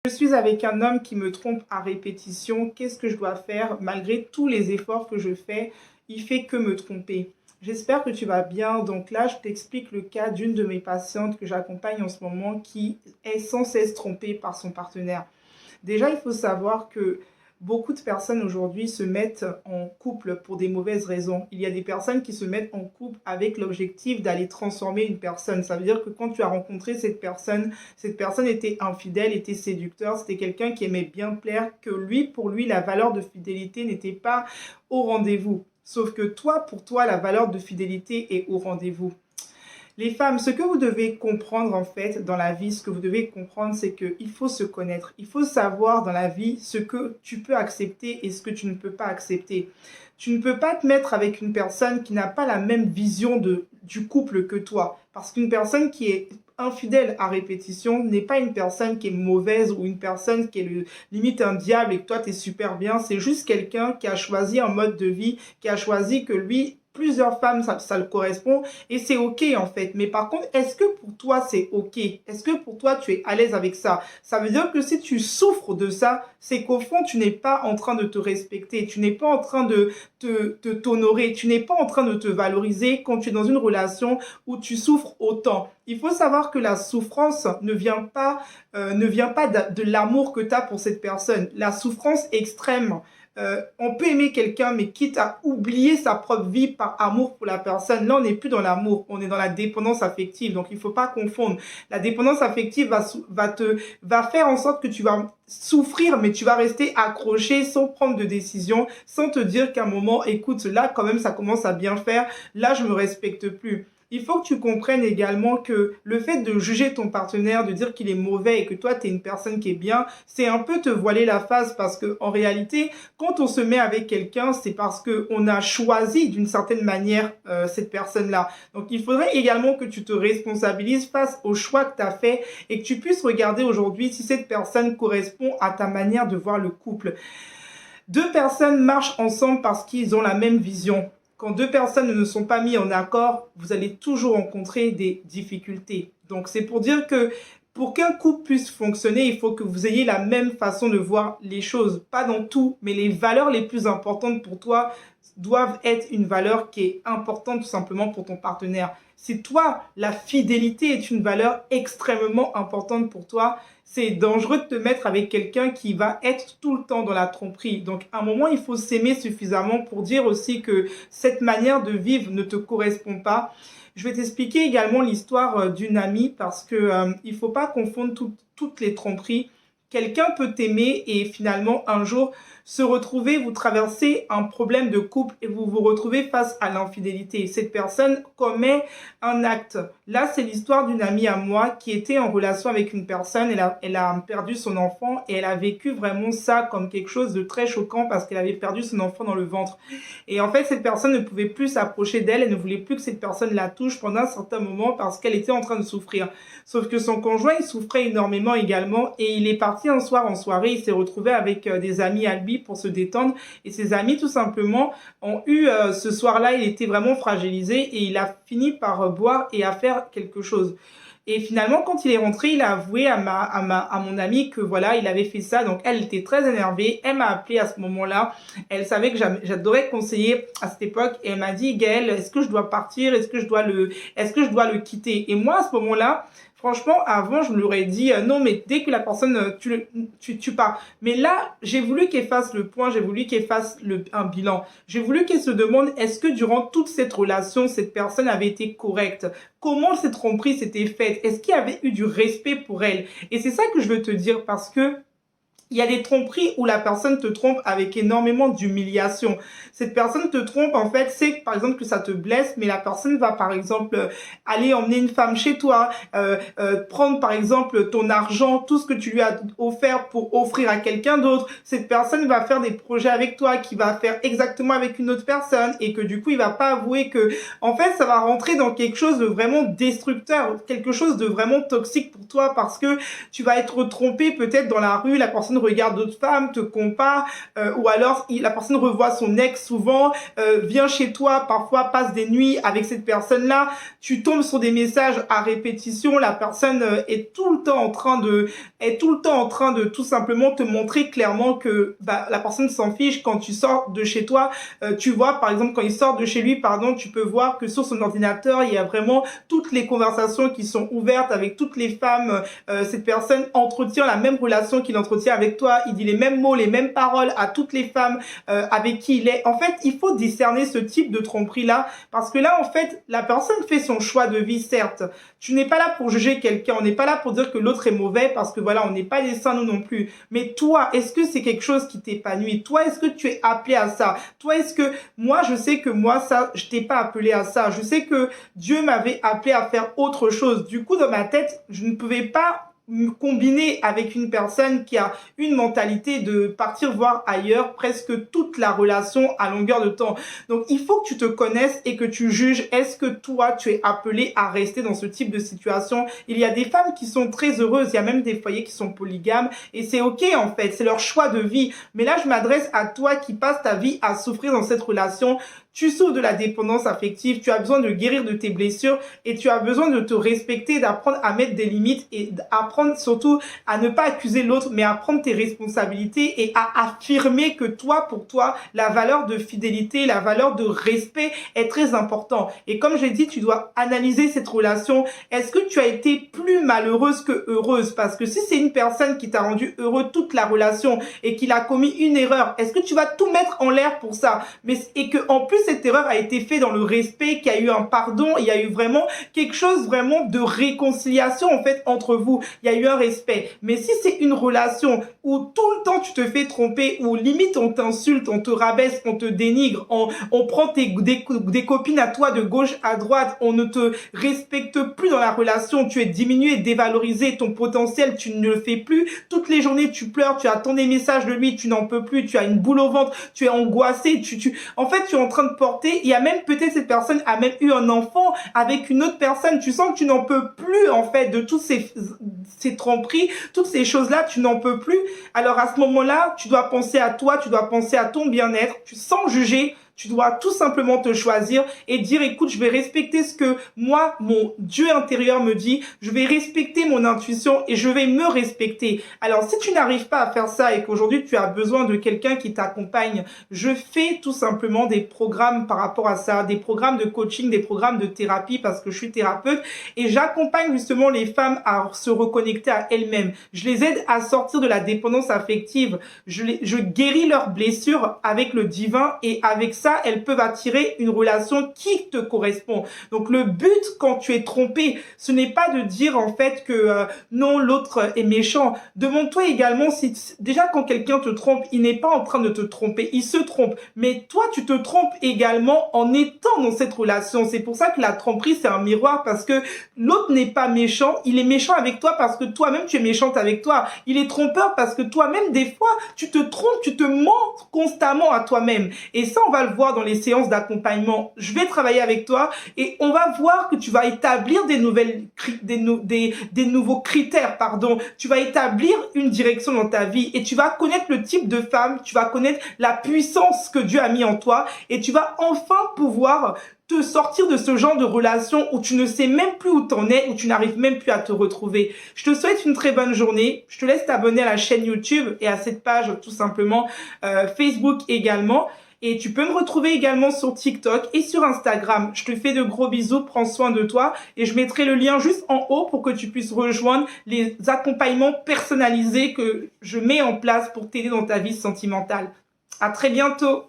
Je suis avec un homme qui me trompe à répétition. Qu'est-ce que je dois faire? Malgré tous les efforts que je fais, il fait que me tromper. J'espère que tu vas bien. Donc là, je t'explique le cas d'une de mes patientes que j'accompagne en ce moment qui est sans cesse trompée par son partenaire. Déjà, il faut savoir que beaucoup de personnes aujourd'hui se mettent en couple pour des mauvaises raisons. Il y a des personnes qui se mettent en couple avec l'objectif d'aller transformer une personne. Ça veut dire que quand tu as rencontré cette personne était infidèle, était séducteur, c'était quelqu'un qui aimait bien plaire, que lui, pour lui, la valeur de fidélité n'était pas au rendez-vous. Sauf que toi, pour toi, la valeur de fidélité est au rendez-vous. Les femmes, ce que vous devez comprendre en fait dans la vie, ce que vous devez comprendre, c'est qu'il faut se connaître. Il faut savoir dans la vie ce que tu peux accepter et ce que tu ne peux pas accepter. Tu ne peux pas te mettre avec une personne qui n'a pas la même vision du couple que toi. Parce qu'une personne qui est infidèle à répétition n'est pas une personne qui est mauvaise ou une personne qui est limite un diable et que toi tu es super bien. C'est juste quelqu'un qui a choisi un mode de vie, qui a choisi que lui, plusieurs femmes, ça le correspond et c'est ok en fait. Mais par contre, est-ce que pour toi c'est ok? Est-ce que pour toi tu es à l'aise avec ça? Ça veut dire que si tu souffres de ça, c'est qu'au fond tu n'es pas en train de te respecter, tu n'es pas en train de t'honorer, tu n'es pas en train de te valoriser quand tu es dans une relation où tu souffres autant. Il faut savoir que la souffrance ne vient pas de l'amour que tu as pour cette personne. La souffrance extrême, on peut aimer quelqu'un, mais quitte à oublier sa propre vie par amour pour la personne. Là, on n'est plus dans l'amour, on est dans la dépendance affective. Donc, il ne faut pas confondre. La dépendance affective va faire en sorte que tu vas souffrir, mais tu vas rester accroché sans prendre de décision, sans te dire qu'à un moment, écoute, là, quand même, ça commence à bien faire. Là, je me respecte plus. Il faut que tu comprennes également que le fait de juger ton partenaire, de dire qu'il est mauvais et que toi, tu es une personne qui est bien, c'est un peu te voiler la face parce que en réalité, quand on se met avec quelqu'un, c'est parce qu'on a choisi d'une certaine manière cette personne-là. Donc, il faudrait également que tu te responsabilises face au choix que tu as fait et que tu puisses regarder aujourd'hui si cette personne correspond à ta manière de voir le couple. Deux personnes marchent ensemble parce qu'ils ont la même vision. Quand deux personnes ne sont pas mises en accord, vous allez toujours rencontrer des difficultés. Donc, c'est pour dire que pour qu'un couple puisse fonctionner, il faut que vous ayez la même façon de voir les choses. Pas dans tout, mais les valeurs les plus importantes pour toi doivent être une valeur qui est importante tout simplement pour ton partenaire. Si toi, la fidélité est une valeur extrêmement importante pour toi, c'est dangereux de te mettre avec quelqu'un qui va être tout le temps dans la tromperie. Donc, à un moment, il faut s'aimer suffisamment pour dire aussi que cette manière de vivre ne te correspond pas. Je vais t'expliquer également l'histoire d'une amie parce que il faut pas confondre toutes les tromperies. Quelqu'un peut t'aimer et finalement un jour se retrouver, vous traversez un problème de couple et vous vous retrouvez face à l'infidélité. Cette personne commet un acte. Là, c'est l'histoire d'une amie à moi qui était en relation avec une personne. Elle a perdu son enfant et elle a vécu vraiment ça comme quelque chose de très choquant parce qu'elle avait perdu son enfant dans le ventre. Et en fait, cette personne ne pouvait plus s'approcher d'elle. Elle ne voulait plus que cette personne la touche pendant un certain moment parce qu'elle était en train de souffrir. Sauf que son conjoint, il souffrait énormément également et il est parti un soir en soirée. Il s'est retrouvé avec des amis à lui pour se détendre et ses amis tout simplement ont eu ce soir-là, il était vraiment fragilisé et il a fini par boire et à faire quelque chose. Et finalement, quand il est rentré, il a avoué à mon amie que voilà, il avait fait ça. Donc, elle était très énervée. Elle m'a appelé à ce moment-là. Elle savait que j'adorais conseiller à cette époque. Et elle m'a dit, Gaëlle, est-ce que je dois partir? Est-ce que je dois le quitter? Et moi, à ce moment-là, franchement, avant, je lui aurais dit non, mais dès que la personne, tu pars. Mais là, j'ai voulu qu'elle fasse le point, j'ai voulu qu'elle fasse un bilan. J'ai voulu qu'elle se demande est-ce que durant toute cette relation, cette personne avait été correcte? Comment cette tromperie s'était faite? Est-ce qu'il y avait eu du respect pour elle? Et c'est ça que je veux te dire parce que il y a des tromperies où la personne te trompe avec énormément d'humiliation. Cette personne te trompe, en fait, c'est par exemple que ça te blesse, mais la personne va par exemple aller emmener une femme chez toi, prendre par exemple ton argent, tout ce que tu lui as offert pour offrir à quelqu'un d'autre. Cette personne va faire des projets avec toi, qui va faire exactement avec une autre personne et que du coup, il va pas avouer que, en fait, ça va rentrer dans quelque chose de vraiment destructeur, quelque chose de vraiment toxique pour toi parce que tu vas être trompé peut-être dans la rue, la personne regarde d'autres femmes, te compare, ou alors la personne revoit son ex souvent, vient chez toi, parfois passe des nuits avec cette personne-là, tu tombes sur des messages à répétition, la personne est tout le temps en train de tout simplement te montrer clairement que la personne s'en fiche. Quand tu sors de chez toi, tu vois par exemple quand il sort de chez lui, pardon, tu peux voir que sur son ordinateur, il y a vraiment toutes les conversations qui sont ouvertes avec toutes les femmes. Cette personne entretient la même relation qu'il entretient avec toi, il dit les mêmes mots, les mêmes paroles à toutes les femmes avec qui il est. En fait, il faut discerner ce type de tromperie-là, parce que là, en fait, la personne fait son choix de vie, certes. Tu n'es pas là pour juger quelqu'un, on n'est pas là pour dire que l'autre est mauvais, parce que voilà, on n'est pas des saints, nous non plus. Mais toi, est-ce que c'est quelque chose qui t'épanouit? Toi, est-ce que tu es appelé à ça? Toi, est-ce que... Moi, je sais que moi, ça, je t'ai pas appelé à ça. Je sais que Dieu m'avait appelé à faire autre chose. Du coup, dans ma tête, je ne pouvais pas me combiner avec une personne qui a une mentalité de partir voir ailleurs presque toute la relation à longueur de temps. Donc, il faut que tu te connaisses et que tu juges, est-ce que toi, tu es appelé à rester dans ce type de situation? Il y a des femmes qui sont très heureuses, il y a même des foyers qui sont polygames et c'est ok en fait, c'est leur choix de vie. Mais là, je m'adresse à toi qui passes ta vie à souffrir dans cette relation. Tu souffres de la dépendance affective, tu as besoin de guérir de tes blessures et tu as besoin de te respecter, d'apprendre à mettre des limites et d'apprendre surtout à ne pas accuser l'autre, mais à prendre tes responsabilités et à affirmer que toi, pour toi, la valeur de fidélité, la valeur de respect est très important. Et comme j'ai dit, tu dois analyser cette relation. Est-ce que tu as été plus malheureuse que heureuse? Parce que si c'est une personne qui t'a rendu heureux toute la relation et qu'il a commis une erreur, est-ce que tu vas tout mettre en l'air pour ça? Et que en plus cette erreur a été faite dans le respect, qu'il y a eu un pardon, il y a eu vraiment quelque chose vraiment de réconciliation en fait entre vous. Il y a eu un respect. Mais si c'est une relation où tout le temps tu te fais tromper, où limite on t'insulte, on te rabaisse, on te dénigre, on prend des copines à toi de gauche à droite, on ne te respecte plus dans la relation, tu es diminué, dévalorisé, ton potentiel tu ne le fais plus, toutes les journées tu pleures, tu attends des messages de lui, tu n'en peux plus, tu as une boule au ventre, tu es angoissé, en fait tu es en train de porter, il y a même peut-être cette personne a même eu un enfant avec une autre personne, tu sens que tu n'en peux plus en fait de tous ces tromperies, toutes ces choses-là, tu n'en peux plus. Alors à ce moment-là, tu dois penser à toi, tu dois penser à ton bien-être, sans juger. Tu dois tout simplement te choisir et dire, écoute, je vais respecter ce que moi, mon Dieu intérieur me dit, je vais respecter mon intuition et je vais me respecter. Alors, si tu n'arrives pas à faire ça et qu'aujourd'hui, tu as besoin de quelqu'un qui t'accompagne, je fais tout simplement des programmes par rapport à ça, des programmes de coaching, des programmes de thérapie parce que je suis thérapeute et j'accompagne justement les femmes à se reconnecter à elles-mêmes. Je les aide à sortir de la dépendance affective. Je guéris leurs blessures avec le divin et avec ça, elles peuvent attirer une relation qui te correspond. Donc le but quand tu es trompé, ce n'est pas de dire en fait que non, l'autre est méchant. Demande-toi également si déjà quand quelqu'un te trompe, il n'est pas en train de te tromper, il se trompe. Mais toi, tu te trompes également en étant dans cette relation. C'est pour ça que la tromperie, c'est un miroir parce que l'autre n'est pas méchant, il est méchant avec toi parce que toi-même, tu es méchante avec toi. Il est trompeur parce que toi-même, des fois, tu te trompes, tu te mens constamment à toi-même. Et ça, on va le voir dans les séances d'accompagnement. Je vais travailler avec toi et on va voir que tu vas établir des nouveaux critères, pardon. Tu vas établir une direction dans ta vie et tu vas connaître le type de femme, tu vas connaître la puissance que Dieu a mis en toi et tu vas enfin pouvoir te sortir de ce genre de relation où tu ne sais même plus où t'en es, où tu n'arrives même plus à te retrouver. Je te souhaite une très bonne journée. Je te laisse t'abonner à la chaîne YouTube et à cette page tout simplement, Facebook également. Et tu peux me retrouver également sur TikTok et sur Instagram. Je te fais de gros bisous, prends soin de toi et je mettrai le lien juste en haut pour que tu puisses rejoindre les accompagnements personnalisés que je mets en place pour t'aider dans ta vie sentimentale. À très bientôt.